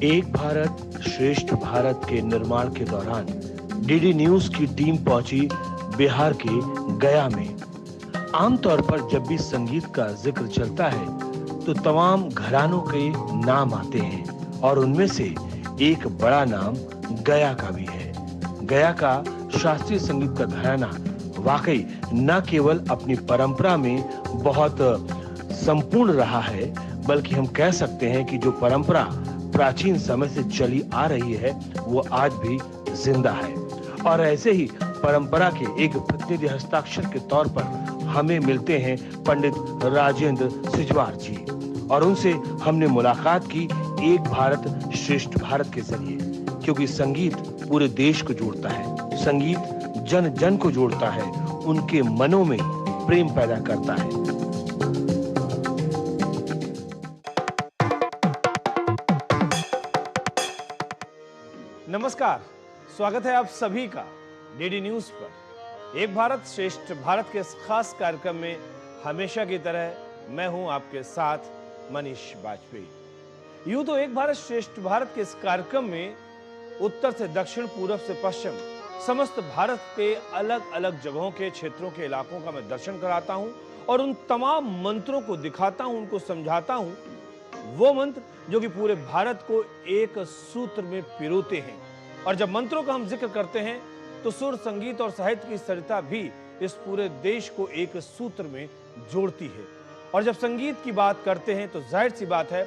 एक भारत श्रेष्ठ भारत के निर्माण के दौरान डीडी न्यूज की टीम पहुंची बिहार के गया में। आमतौर पर जब भी संगीत का जिक्र चलता है तो तमाम घरानों के नाम आते हैं और उनमें से एक बड़ा नाम गया का भी है। गया का शास्त्रीय संगीत का घराना वाकई न केवल अपनी परंपरा में बहुत संपूर्ण रहा है, बल्कि हम कह सकते हैं कि जो परंपरा प्राचीन समय से चली आ रही है वो आज भी जिंदा है। और ऐसे ही परंपरा के एक प्रतिनिधि हस्ताक्षर के तौर पर हमें मिलते हैं पंडित राजेंद्र सिजवार जी, और उनसे हमने मुलाकात की एक भारत श्रेष्ठ भारत के जरिए, क्योंकि संगीत पूरे देश को जोड़ता है, संगीत जन जन को जोड़ता है, उनके मनों में प्रेम पैदा करता है। नमस्कार, स्वागत है आप सभी का डीडी न्यूज पर। एक भारत श्रेष्ठ भारत के इस खास कार्यक्रम में हमेशा की तरह मैं हूं आपके साथ मनीष वाजपेयी। यूं तो एक भारत श्रेष्ठ भारत के इस कार्यक्रम में उत्तर से दक्षिण, पूरब से पश्चिम समस्त भारत के अलग अलग जगहों के, क्षेत्रों के, इलाकों का मैं दर्शन कराता हूं और उन तमाम मंत्रों को दिखाता हूं, उनको समझाता हूं, वो मंत्र जो कि पूरे भारत को एक सूत्र में पिरोते हैं। और जब मंत्रों का हम जिक्र करते हैं तो सुर, संगीत और साहित्य की सरिता भी इस पूरे देश को एक सूत्र में जोड़ती है। और जब संगीत की बात करते हैं तो जाहिर सी बात है,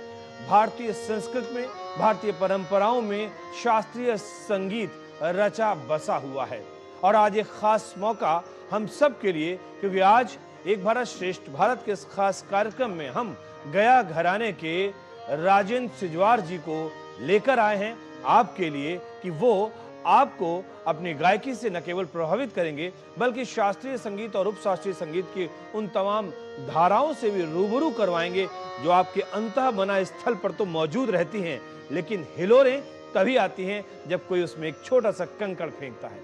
भारतीय संस्कृति में, भारतीय परंपराओं में शास्त्रीय संगीत रचा बसा हुआ है। और आज एक खास मौका हम सब के लिए, क्योंकि आज एक भारत श्रेष्ठ भारत के इस खास कार्यक्रम में हम गया घराने के राजेंद्र सिजवार जी को लेकर आए हैं आपके लिए, कि वो आपको अपनी गायकी से न केवल प्रभावित करेंगे बल्कि शास्त्रीय संगीत और उपशास्त्रीय संगीत की उन तमाम धाराओं से भी रूबरू करवाएंगे जो आपके अंतः मना स्थल पर तो मौजूद रहती हैं, लेकिन हिलोरें तभी आती हैं जब कोई उसमें एक छोटा सा कंकड़ फेंकता है।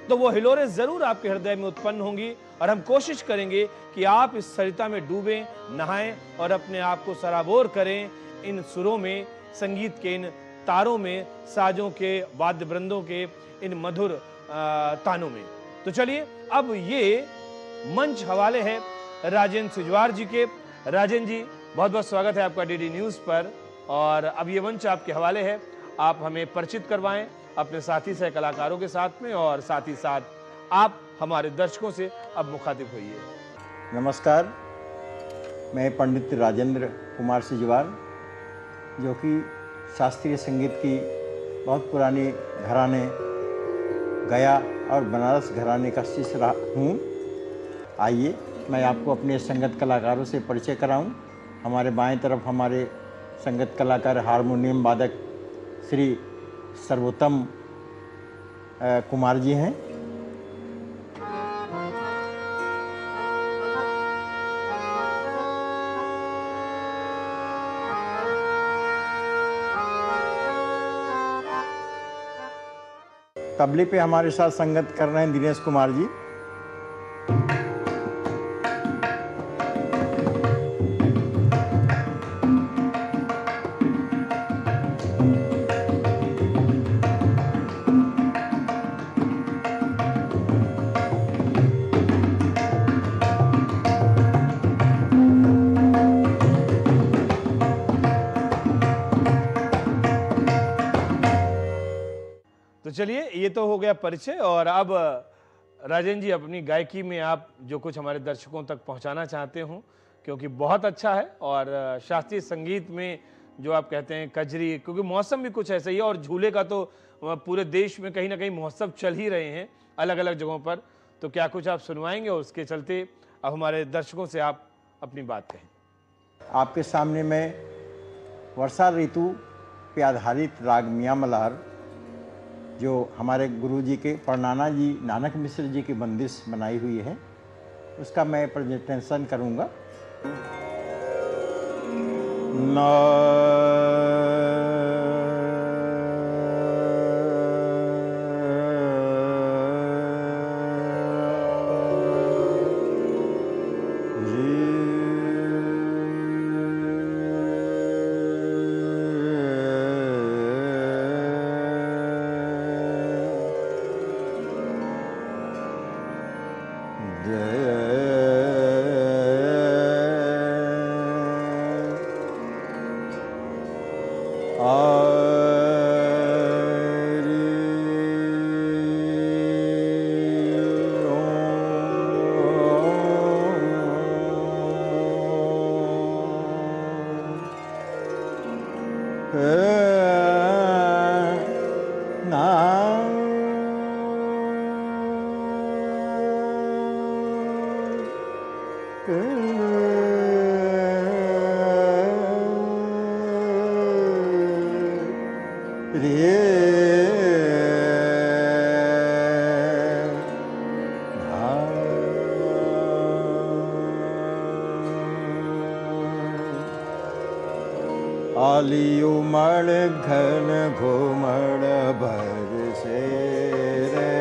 तो वो हिलोरें जरूर आपके हृदय में उत्पन्न होंगी और हम कोशिश करेंगे कि आप इस सरिता में डूबें, नहाएं और अपने आप को सराबोर करें इन सुरों में, संगीत के इन तारों में, साजों के, वाद्य वृंदों के इन मधुर तानों में। तो चलिए, अब ये मंच हवाले है राजेंद्र सिजवार जी के। राजेंद्र जी, बहुत बहुत स्वागत है आपका डीडी न्यूज पर। और अब ये मंच आपके हवाले है, आप हमें परिचित करवाएं अपने साथी सह कलाकारों के साथ में, और साथ ही साथ आप हमारे दर्शकों से अब मुखातिब होइए। नमस्कार, मैं पंडित राजेंद्र कुमार सिजवार, जो कि शास्त्रीय संगीत की बहुत पुरानी घराने गया और बनारस घराने का शिष्य रहा हूँ। आइए मैं आपको अपने संगत कलाकारों से परिचय कराऊं। हमारे बाएं तरफ हमारे संगत कलाकार हारमोनियम वादक श्री सर्वोत्तम कुमार जी हैं। तबले पे हमारे साथ संगत कर रहे हैं दिनेश कुमार जी। चलिए, ये तो हो गया परिचय। और अब राजेंद्र जी, अपनी गायकी में आप जो कुछ हमारे दर्शकों तक पहुंचाना चाहते हो, क्योंकि बहुत अच्छा है, और शास्त्रीय संगीत में जो आप कहते हैं कजरी, क्योंकि मौसम भी कुछ ऐसा ही है, और झूले का तो पूरे देश में कहीं ना कहीं महोत्सव चल ही रहे हैं अलग अलग जगहों पर, तो क्या कुछ आप सुनवाएंगे? और उसके चलते अब हमारे दर्शकों से आप अपनी बात कहें। आपके सामने मैं वर्षा ऋतु पे आधारित राग मियाँ मल्हार, जो हमारे गुरुजी के परनाना जी नानक मिश्र जी की बंदिश बनाई हुई है, उसका मैं प्रेजेंटेशन करूँगा। रे आली उमड़ घन घुमड़ बरसे रे,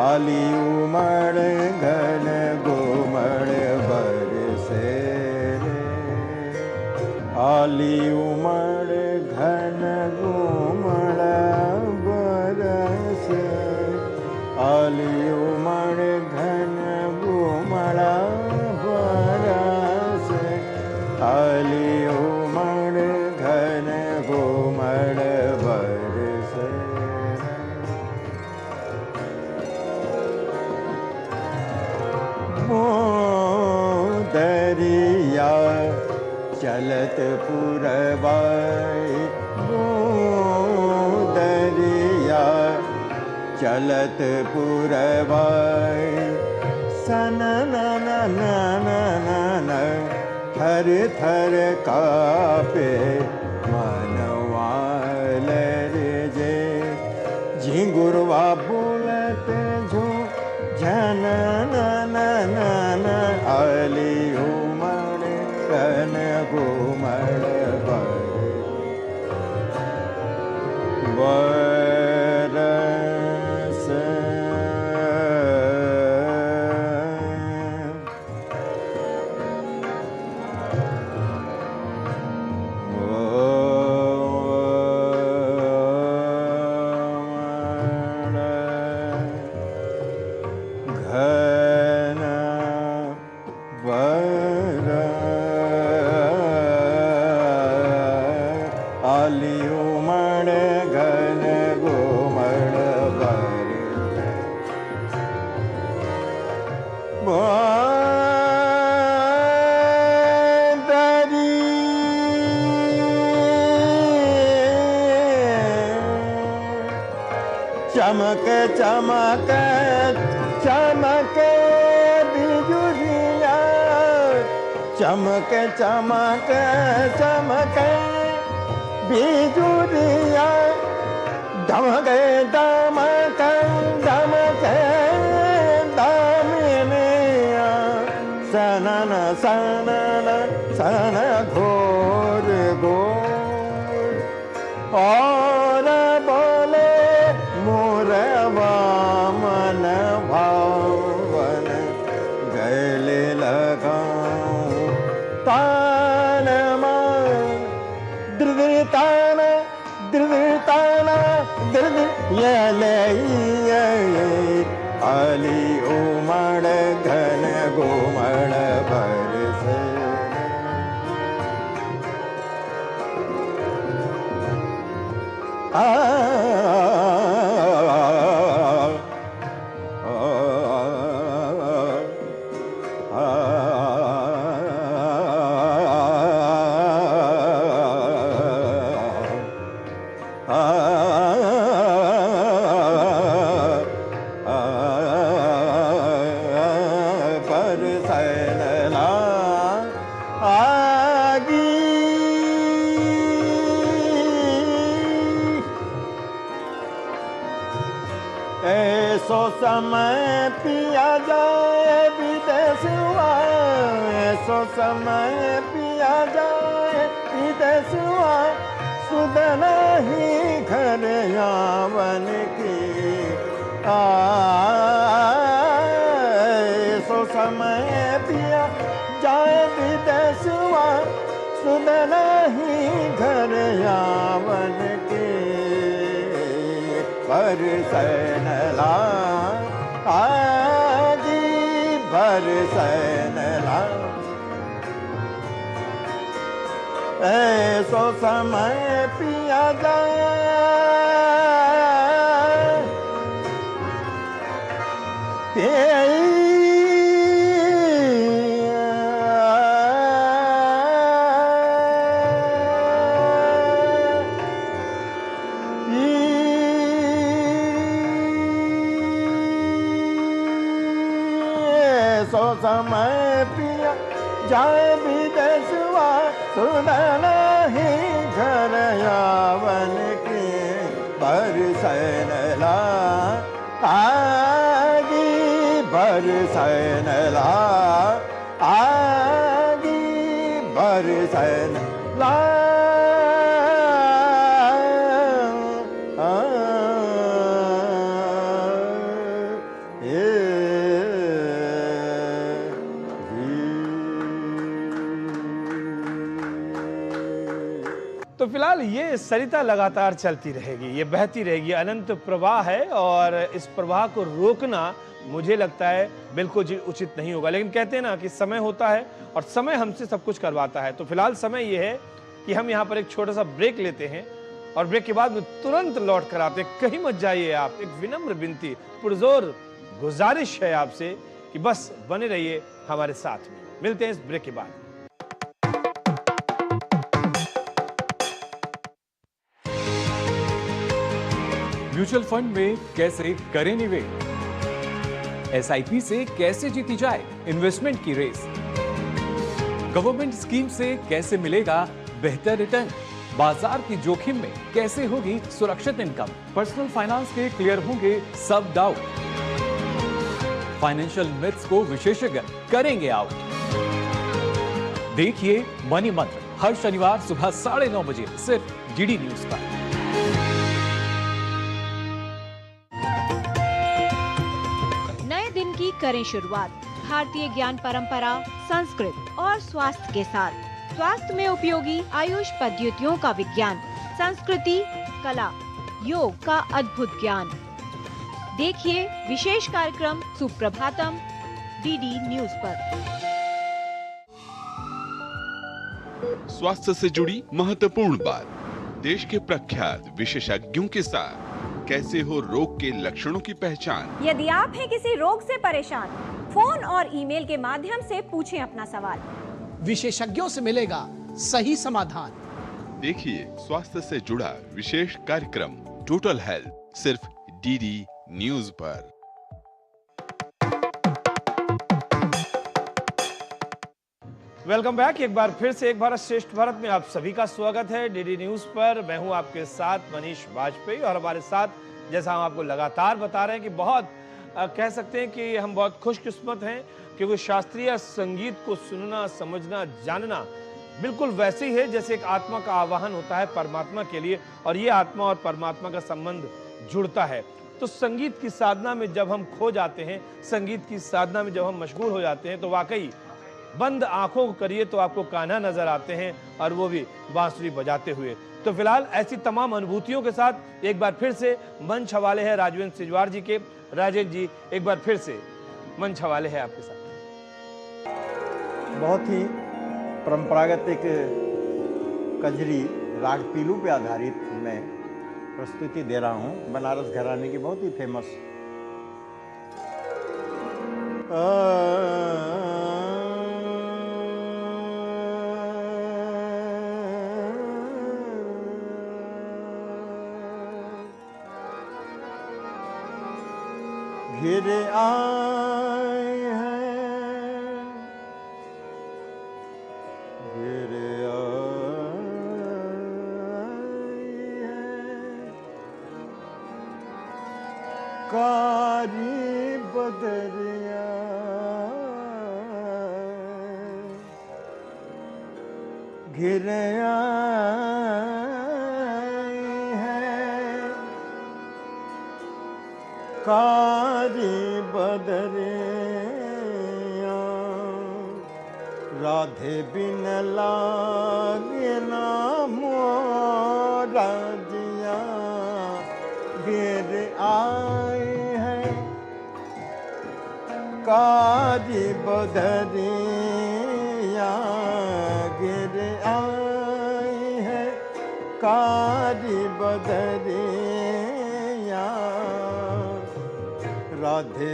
आली उमड़ घन घुमड़ बरसे रे, आली उमड़ घन घुमड़ बरसे, आली उमड़ घन घुमड़ बरसे, आली उमड़ घन घुमड़ बरसे। दरिया चलत पुरवाई, दरिया चलत पुरवाई, सन न न न न न न, थर थर कापे मनवाल रे जे, झिंगुरवा बोलत झू झन न न न न, आली उमड़ घन घुमड़ बरसे। घन आली उमड़ घन घुमड़ दरी चमक चमक चमक बिजुलिया, चमक चमक चमक बिजुलिया, दमक दमक दमक दामिनिया, सनन सनन सन घोर घोर, और बोले मोरवा मन भावन, गले लगाऊं तान मान, दृढ़तान दृढ़तान दृढ़ ये आली उमड़ घन घुमड़ बरसे। ऐसो समय पिया जाए विदेशवा, ऐसो समय पिया जाए विदेशवा, सुध नहीं घर यावन की, ऐसो समय पिया जाए विदेशवा, सुध नहीं घर यावन की, बरसन ला आगी बरसन ला, ऐसो समय पिया जाए सो समय पिया जाए विदेशवा, सुन नहीं घर यावन की। बरसन ला आगी बरसन ला आगी बरसन ला तो फिलहाल ये सरिता लगातार चलती रहेगी, ये बहती रहेगी, अनंत प्रवाह है और इस प्रवाह को रोकना मुझे लगता है बिल्कुल उचित नहीं होगा। लेकिन कहते हैं ना कि समय होता है और समय हमसे सब कुछ करवाता है। तो फिलहाल समय ये है कि हम यहाँ पर एक छोटा सा ब्रेक लेते हैं और ब्रेक के बाद में तुरंत लौट कर आते हैं। कहीं मत जाइए आप। एक विनम्र विनती, पुरजोर गुजारिश है आपसे कि बस बने रहिए हमारे साथ में। मिलते हैं इस ब्रेक के बाद। म्यूचुअल फंड में कैसे करें निवेश, एसआईपी से कैसे जीती जाए इन्वेस्टमेंट की रेस, गवर्नमेंट स्कीम से कैसे मिलेगा बेहतर रिटर्न, बाजार की जोखिम में कैसे होगी सुरक्षित इनकम, पर्सनल फाइनेंस के क्लियर होंगे सब डाउट, फाइनेंशियल मिथ्स को विशेषज्ञ करेंगे आउट। देखिए मनी मंत्र हर शनिवार सुबह 9:30 बजे सिर्फ डीडी न्यूज पर। दिन की करें शुरुआत भारतीय ज्ञान परंपरा, संस्कृत और स्वास्थ्य के साथ। स्वास्थ्य में उपयोगी आयुष पद्धतियों का विज्ञान, संस्कृति, कला, योग का अद्भुत ज्ञान। देखिए विशेष कार्यक्रम सुप्रभातम डीडी न्यूज पर। स्वास्थ्य से जुड़ी महत्वपूर्ण बात, देश के प्रख्यात विशेषज्ञों के साथ कैसे हो रोग के लक्षणों की पहचान। यदि आप हैं किसी रोग से परेशान, फोन और ईमेल के माध्यम से पूछें अपना सवाल। विशेषज्ञों से मिलेगा सही समाधान। देखिए स्वास्थ्य से जुड़ा विशेष कार्यक्रम टोटल हेल्थ, सिर्फ डीडी न्यूज पर। Welcome back. एक बार फिर से एक भारत श्रेष्ठ भारत में आप सभी का स्वागत है डीडी न्यूज पर। मैं हूं आपके साथ मनीष बाजपेयी और हमारे साथ, जैसा हम आपको लगातार बता रहे हैं कि बहुत कह सकते हैं कि हम बहुत खुशकिस्मत हैं क्योंकि शास्त्रीय संगीत को सुनना, समझना, जानना बिल्कुल वैसे ही है जैसे एक आत्मा का आवाहन होता है परमात्मा के लिए, और ये आत्मा और परमात्मा का संबंध जुड़ता है। तो संगीत की साधना में जब हम खो जाते हैं, संगीत की साधना में जब हम मशगूल हो जाते हैं, तो वाकई बंद आंखों को करिए तो आपको कान्हा नजर आते हैं, और वो भी बांसुरी बजाते हुए। तो फिलहाल ऐसी तमाम अनुभूतियों के साथ एक बार फिर से मंच हवाले है राजवेंद्र सिजवार जी के। राजेंद्र जी, एक बार फिर से मंच हवाले है आपके साथ। बहुत ही परंपरागत एक कजरी राग पीलू पे आधारित मैं प्रस्तुति दे रहा हूँ, बनारस घराने की बहुत ही फेमस। घिर आए हैं, घिर आए हैं, कारी बदरिया घिर कारी बदरिया, राधे बिन लागे ना मोरा जिया, गिर आए हैं कारी बदरिया, गिर आए हैं कारी बदरिया, राधे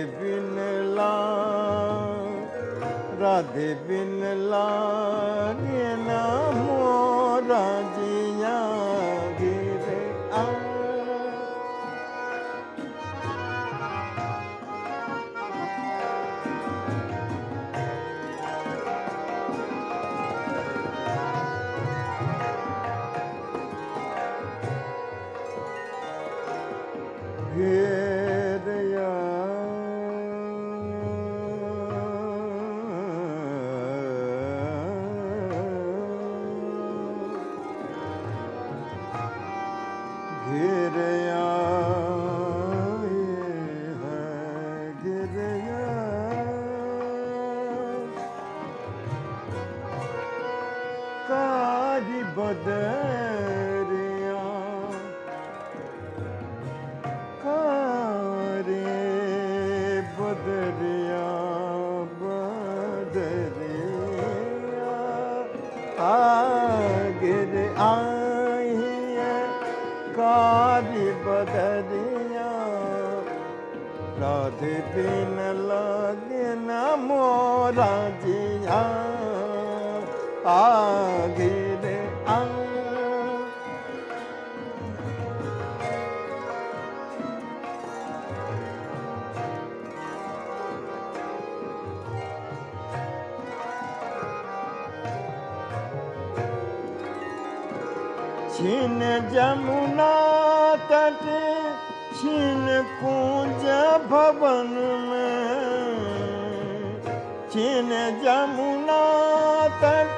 बिन लागे ना मोरा जिया, गिर आए। घेरया घेरया कारी बदरिया कारे बदरिया बदरिया आगिर आई है कारी बदरिया राधे बिन लगे न मोरा जिया आगिर आ छिन जमुना तट छिन कुंज भवन में छिन जमुना तट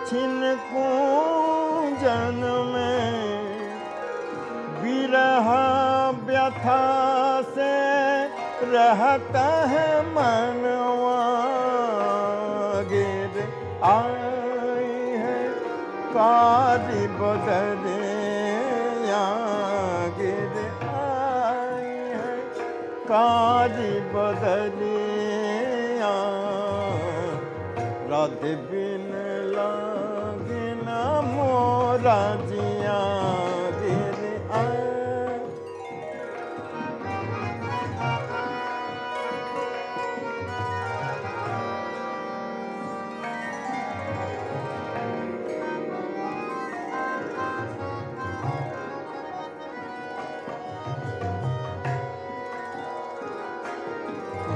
छिन कुंजन में विरह व्यथा से रहता है मनवा गिर आई है कारी बदरिया गिर आई है कारी बदरिया राधे बिन लागे न मोरा जिया गिर आई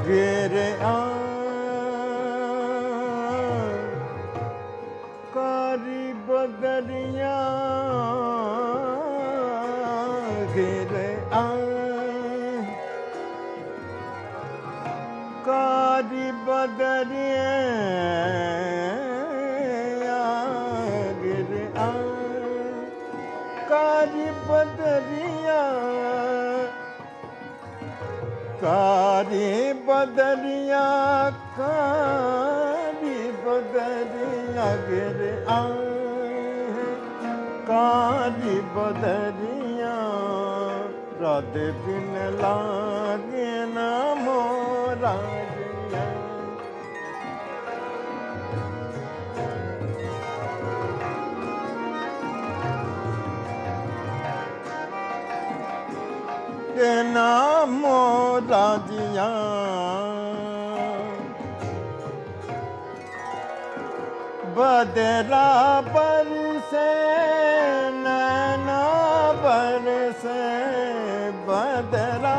गिरे कारी बदरिया गिरे कारी बदरिया गिरे कारी बदरिया कारी बदरिया गिर आई है कारी बदरिया राधे बिन लागे न मोरा जिया के नाम मोरा जिया बदरा बरसे नैना बरसे बदरा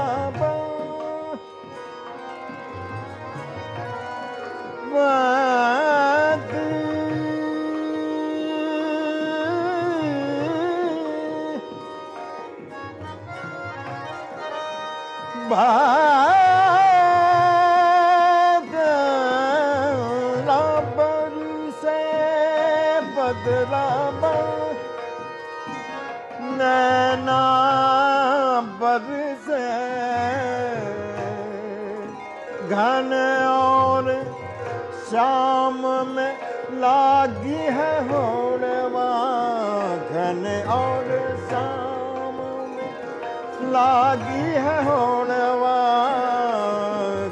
बदरा बरसे बदरा नैना बरसे घन और शाम में लागी है होड़वा घन और शाम में लागी है होड़वा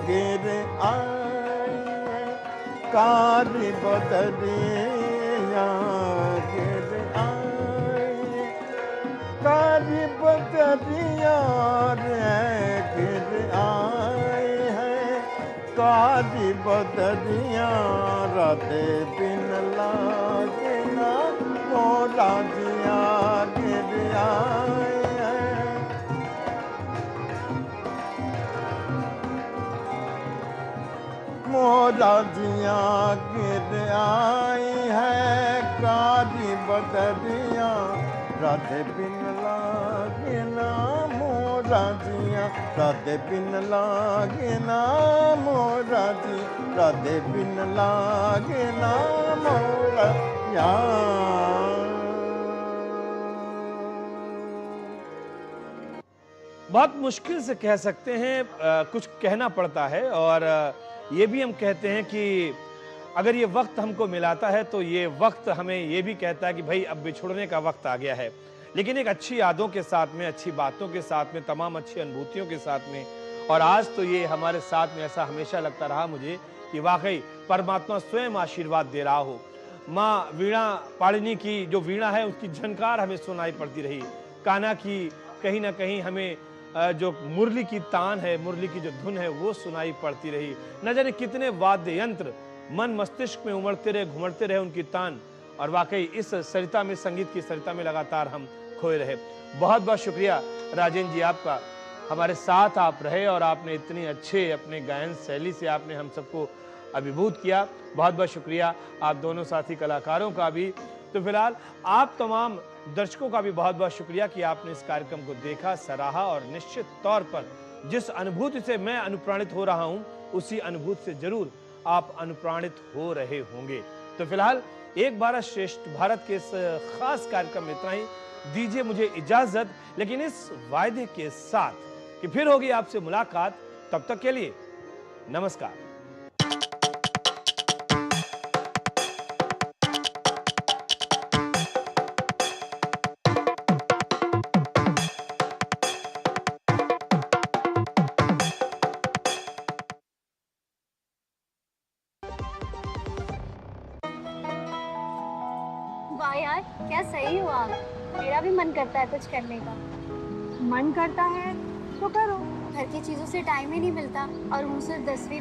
गिर आई है कारी बदरिया गिर आई कारी बदरिया रे गिर आई है कारी बदरिया राधे बिन लागे ना मोरा जिया गिर आई है मोरा जिया गिर आई है कारी बदरिया राधे बिन लागे ना मोरा मोरा जिया राधे बिन लागे ना मोरा जी राधे बिन लागे ना मोरा यार। बहुत मुश्किल से कह सकते हैं, कुछ कहना पड़ता है और ये भी हम कहते हैं कि अगर ये वक्त हमको मिलाता है तो ये वक्त हमें ये भी कहता है कि भाई अब बिछुड़ने का वक्त आ गया है। लेकिन एक अच्छी यादों के साथ में, अच्छी बातों के साथ में, तमाम अच्छी अनुभूतियों के साथ में, और आज तो ये हमारे साथ में ऐसा हमेशा लगता रहा मुझे कि वाकई परमात्मा स्वयं आशीर्वाद दे रहा हो। माँ वीणा पाणिनी की जो वीणा है उसकी झनकार हमें सुनाई पड़ती रही, कान्हा की कहीं ना कहीं हमें जो मुरली की तान है, मुरली की जो धुन है वो सुनाई पड़ती रही। न जाने कितने वाद्य यंत्र मन मस्तिष्क में उमड़ते रहे, घुमड़ते रहे उनकी तान, और वाकई इस सरिता में, संगीत की सरिता में लगातार हम खोए रहे। बहुत बहुत शुक्रिया राजेंद्र जी आपका, हमारे साथ आप रहे और आपने इतनी अच्छे अपने गायन शैली से आपने हम सबको अभिभूत किया। बहुत बहुत शुक्रिया आप दोनों साथी कलाकारों का भी। तो फिलहाल आप तमाम दर्शकों का भी बहुत बहुत शुक्रिया कि आपने इस कार्यक्रम को देखा, सराहा, और निश्चित तौर पर जिस अनुभूति से मैं अनुप्राणित हो रहा हूं उसी अनुभूति से जरूर आप अनुप्राणित हो रहे होंगे। तो फिलहाल एक भारत श्रेष्ठ भारत के इस खास कार्यक्रम में इतना ही। दीजिए मुझे इजाजत, लेकिन इस वायदे के साथ कि फिर होगी आपसे मुलाकात। तब तक के लिए नमस्कार। वाह यार, क्या सही हुआ। मेरा भी मन करता है कुछ करने का। मन करता है तो करो। घर की चीजों से टाइम ही नहीं मिलता और मुझसे 10वीं